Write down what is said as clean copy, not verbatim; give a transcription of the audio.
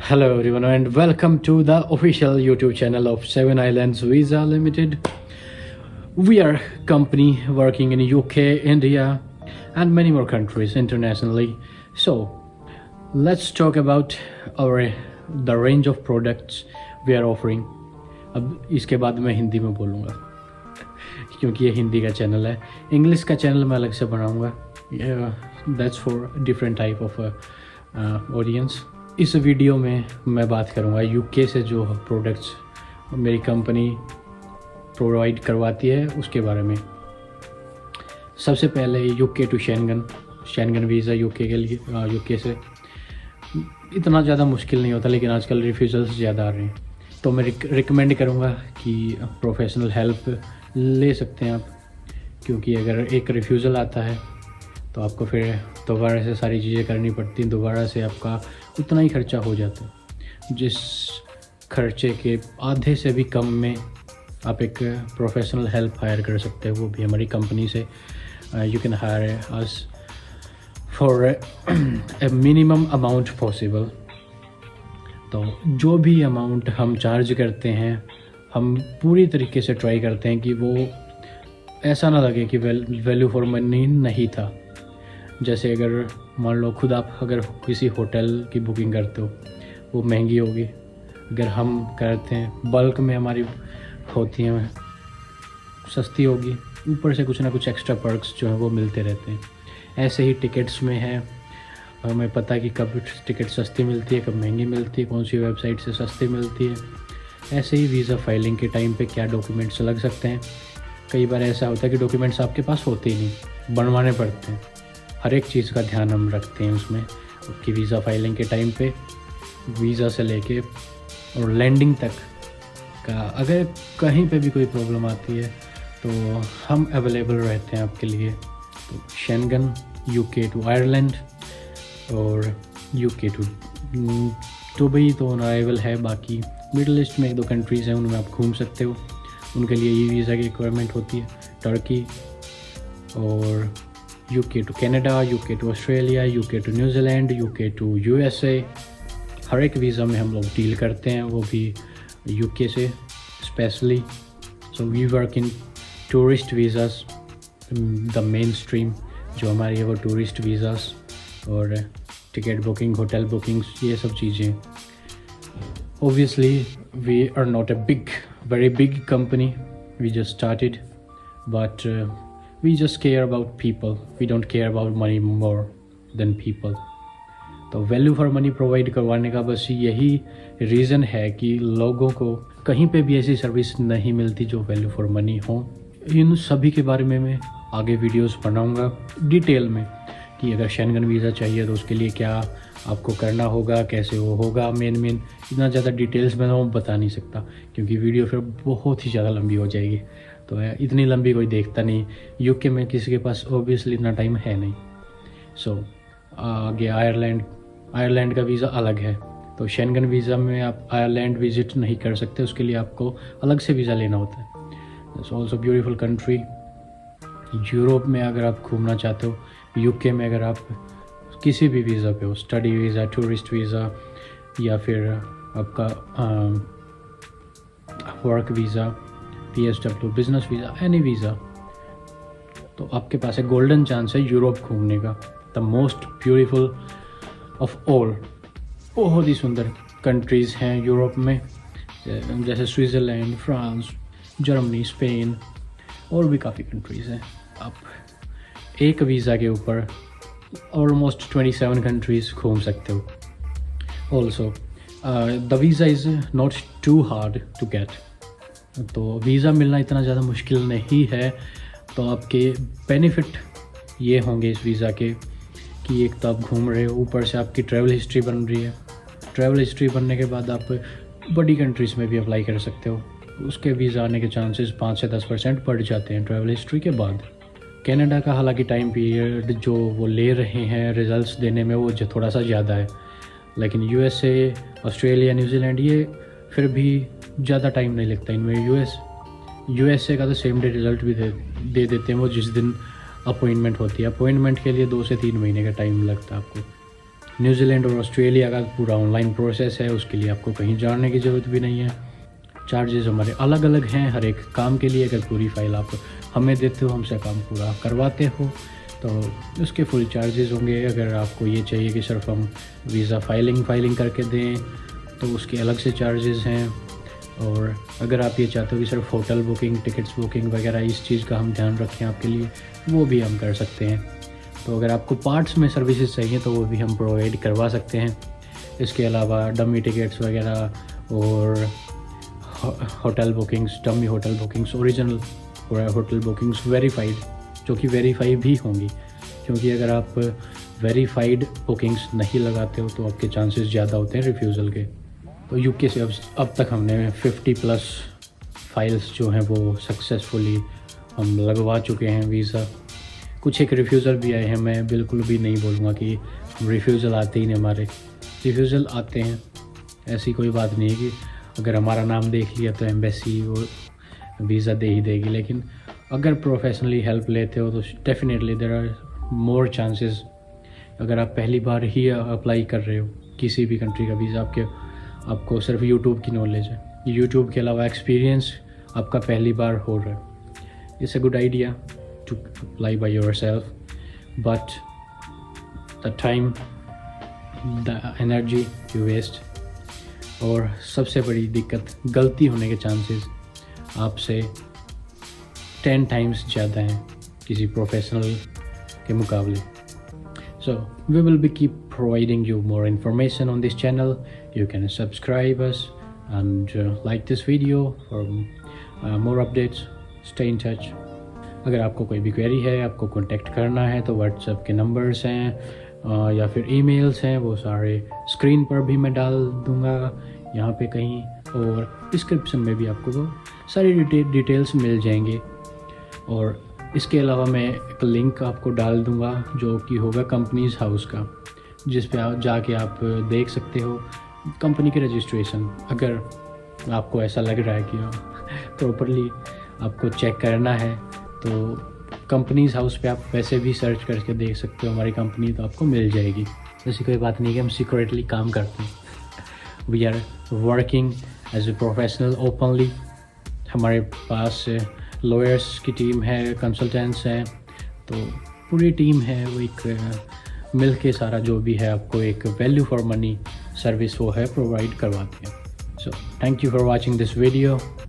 Hello everyone and welcome to the official YouTube channel of Seven Islands Visa Limited. We are a company working in UK, India and many more countries internationally. So let's talk about the range of products we are offering. अब इसके बाद मैं हिंदी में बोलूँगा क्योंकि ये हिंदी का channel है. इंग्लिश का चैनल मैं अलग से बनाऊँगा. That's for different type of audience. इस वीडियो में मैं बात करूंगा यूके से जो प्रोडक्ट्स मेरी कंपनी प्रोवाइड करवाती है उसके बारे में. सबसे पहले UK to Schengen visa UK के लिए. यूके से इतना ज़्यादा मुश्किल नहीं होता, लेकिन आजकल रिफ्यूज़ल्स ज़्यादा आ रहे हैं. तो मैं रिकमेंड करूंगा कि प्रोफेशनल हेल्प ले सकते हैं आप, क्योंकि अगर एक रिफ्यूज़ल आता है तो आपको फिर दोबारा से सारी चीज़ें करनी पड़ती हैं. दोबारा से आपका उतना ही खर्चा हो जाता है. जिस खर्चे के आधे से भी कम में आप एक प्रोफेशनल हेल्प हायर कर सकते हैं, वो भी हमारी कंपनी से. You can hire us for a minimum amount possible. तो जो भी अमाउंट हम चार्ज करते हैं हम पूरी तरीके से ट्राई करते हैं कि वो ऐसा ना लगे कि वैल्यू फॉर मनी नहीं था. जैसे अगर मान लो खुद आप अगर किसी होटल की बुकिंग करते हो वो महंगी होगी. अगर हम करते हैं बल्क में हमारी होती हैं सस्ती होगी. ऊपर से कुछ ना कुछ एक्स्ट्रा पर्क्स जो हैं वो मिलते रहते हैं. ऐसे ही टिकट्स में है, हमें पता है कि कब टिकट सस्ती मिलती है, कब महंगी मिलती है, कौन सी वेबसाइट से सस्ती मिलती है. ऐसे ही वीज़ा फाइलिंग के टाइम पे क्या डॉक्यूमेंट्स लग सकते हैं. कई बार ऐसा होता है कि डॉक्यूमेंट्स आपके पास होते ही नहीं, बनवाने पड़ते हैं. हर एक चीज़ का ध्यान हम रखते हैं उसमें कि वीज़ा फाइलिंग के टाइम पे वीज़ा से लेके और लैंडिंग तक का अगर कहीं पे भी कोई प्रॉब्लम आती है तो हम अवेलेबल रहते हैं आपके लिए. तो शेंगन यूके टू आयरलैंड और यूके टू दुबई तो अवेलेबल है. बाकी मिडल ईस्ट में 1-2 कंट्रीज़ हैं उनमें आप घूम सकते हो. उनके लिए ई वीज़ा की रिक्वायरमेंट होती है. टर्की और UK to Canada, UK to Australia, UK to New Zealand, UK to USA. हर एक वीज़ा में हम लोग डील करते हैं, वो भी यूके से specially. So we work in tourist visas. The main stream जो हमारी है वो टूरिस्ट वीज़ास और टिकट बुकिंग, होटल बुकिंग्स, ये सब चीज़ें. Obviously we are not a very big company. We just started, but we just care about people. We don't care about money more than people. तो value for money provide करवाने का बस यही reason है कि लोगों को कहीं पे भी ऐसी सर्विस नहीं मिलती जो वैल्यू फॉर मनी हो. इन सभी के बारे में मैं आगे वीडियोस बनाऊंगा डिटेल में कि अगर शेंगन वीज़ा चाहिए तो उसके लिए क्या आपको करना होगा, कैसे वो होगा. मेन इतना ज़्यादा डिटेल्स में मैं बता नहीं सकता क्योंकि वीडियो फिर बहुत ही ज़्यादा लंबी हो जाएगी. तो इतनी लंबी कोई देखता नहीं. यूके में किसी के पास ओबियसली इतना टाइम है नहीं. सो आगे आयरलैंड का वीज़ा अलग है. तो शेंगन वीज़ा में आप आयरलैंड विज़िट नहीं कर सकते, उसके लिए आपको अलग से वीज़ा लेना होता है. It's also beautiful country. Europe में अगर आप घूमना चाहते हो, यूके में अगर आप किसी भी वीज़ा पे हो, स्टडी वीज़ा, टूरिस्ट वीज़ा या फिर आपका work visa, PSW, business visa, any visa, तो आपके पास एक गोल्डन चांस है यूरोप घूमने का. The most beautiful of all. बहुत ही सुंदर कंट्रीज़ हैं यूरोप में, जैसे स्विट्ज़रलैंड, फ्रांस, जर्मनी, स्पेन और भी काफ़ी कंट्रीज़ हैं. आप एक वीज़ा के ऊपर ऑलमोस्ट 27 कंट्रीज़ घूम सकते हो. Also the visa is not too hard to get. तो वीज़ा मिलना इतना ज़्यादा मुश्किल नहीं है. तो आपके बेनिफिट ये होंगे इस वीज़ा के कि एक तो आप घूम रहे हो, ऊपर से आपकी ट्रैवल हिस्ट्री बन रही है. ट्रैवल हिस्ट्री बनने के बाद आप बड़ी कंट्रीज़ में भी अप्लाई कर सकते हो. उसके वीज़ा आने के चांसेस 5 से 10% बढ़ जाते हैं ट्रैवल हिस्ट्री के बाद. कनाडा का हालांकि टाइम पीरियड जो वो ले रहे हैं रिज़ल्ट्स देने में वो जो थोड़ा सा ज़्यादा है, लेकिन यूएसए, ऑस्ट्रेलिया, न्यूजीलैंड ये फिर भी ज़्यादा टाइम नहीं लगता इनमें. यूएसए का तो सेम डे रिज़ल्ट भी दे देते हैं वो जिस दिन अपॉइंटमेंट होती है. अपॉइंटमेंट के लिए 2 से 3 महीने का टाइम लगता है आपको. न्यूजीलैंड और ऑस्ट्रेलिया का पूरा ऑनलाइन प्रोसेस है, उसके लिए आपको कहीं जाने की ज़रूरत भी नहीं है। चार्जेस हमारे अलग अलग हैं हर एक काम के लिए। अगर पूरी फ़ाइल आप हमें देते हो, हमसे काम पूरा करवाते हो, तो उसके फुल चार्जेस होंगे। अगर आपको ये चाहिए कि सिर्फ हम वीज़ा फाइलिंग करके दें, तो उसके अलग से चार्जेस हैं। और अगर आप ये चाहते हो कि सिर्फ होटल बुकिंग, टिकट्स बुकिंग वगैरह इस चीज़ का हम ध्यान रखें आपके लिए, वो भी हम कर सकते हैं। तो अगर आपको पार्ट्स में सर्विसेज चाहिए तो वो भी हम प्रोवाइड करवा सकते हैं। इसके अलावा डमी टिकट्स वगैरह और hotel bookings, dummy hotel bookings, original hotel bookings verified, जो कि वेरीफाई भी होंगी, क्योंकि अगर आप वेरीफाइड बुकिंग्स नहीं लगाते हो तो आपके चांसेस ज़्यादा होते हैं रिफ्यूज़ल के। तो यूके से अब तक हमने 50+ फाइल्स जो हैं वो सक्सेसफुली हम लगवा चुके हैं वीज़ा। कुछ एक रिफ्यूज़ल भी आए हैं, मैं बिल्कुल भी नहीं बोलूँगा कि रिफ्यूज़ल आते ही नहीं, हमारे रिफ्यूज़ल आते हैं। ऐसी कोई बात नहीं है कि अगर हमारा नाम देख लिया तो एम्बेसी वो वीज़ा दे ही देगी, लेकिन अगर प्रोफेशनली हेल्प लेते हो तो definitely there are more chances. अगर आप पहली बार ही अप्लाई कर रहे हो किसी भी कंट्री का वीज़ा, आपको सिर्फ यूट्यूब की नॉलेज है, यूट्यूब के अलावा एक्सपीरियंस आपका पहली बार हो रहा है, it's a good idea to apply by yourself, but the time, the energy you waste, और सबसे बड़ी दिक्कत गलती होने के चांसेस आपसे 10 टाइम्स ज़्यादा हैं किसी प्रोफेशनल के मुकाबले। So we will be keep providing you more information on this channel. You can subscribe us and like this video for more updates. Stay in touch. अगर आपको कोई भी क्वेरी है, आपको कांटेक्ट करना है, तो व्हाट्सएप के नंबर्स हैं या फिर ईमेल्स हैं, वो सारे स्क्रीन पर भी मैं डाल दूँगा यहाँ पे कहीं, और डिस्क्रिप्शन में भी आपको वो सारी डिटेल्स मिल जाएंगे। और इसके अलावा मैं एक लिंक आपको डाल दूंगा जो कि होगा कंपनीज़ हाउस का, जिस पे आप जाके आप देख सकते हो कंपनी के रजिस्ट्रेशन। अगर आपको ऐसा लग रहा है कि प्रॉपरली आपको चेक करना है, तो कंपनीज़ हाउस पे आप वैसे भी सर्च करके देख सकते हो हमारी कंपनी, तो आपको मिल जाएगी। ऐसी कोई बात नहीं कि हम सीक्रेटली काम करते हैं। We are working as a professional openly. हमारे पास लॉयर्स की टीम है, कंसल्टेंट्स हैं, तो पूरी टीम है, वो एक मिल के सारा जो भी है आपको एक वैल्यू फॉर मनी सर्विस वो है प्रोवाइड करवाते हैं। So thank you for watching this video.